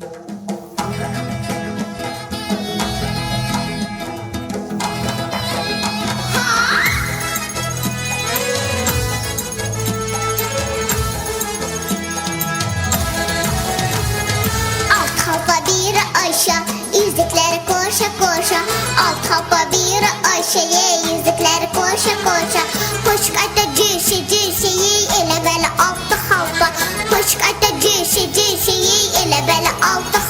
Alt hoppa bir Ayşe, yüzükleri koşa koşa. Alt hoppa bir Ayşe'ye, yüzükleri koşa koşa. Poşkata cüşe cüşeyi, ele böyle altı hoppa. Poşkata cüşe cüşeyi, ele böyle altı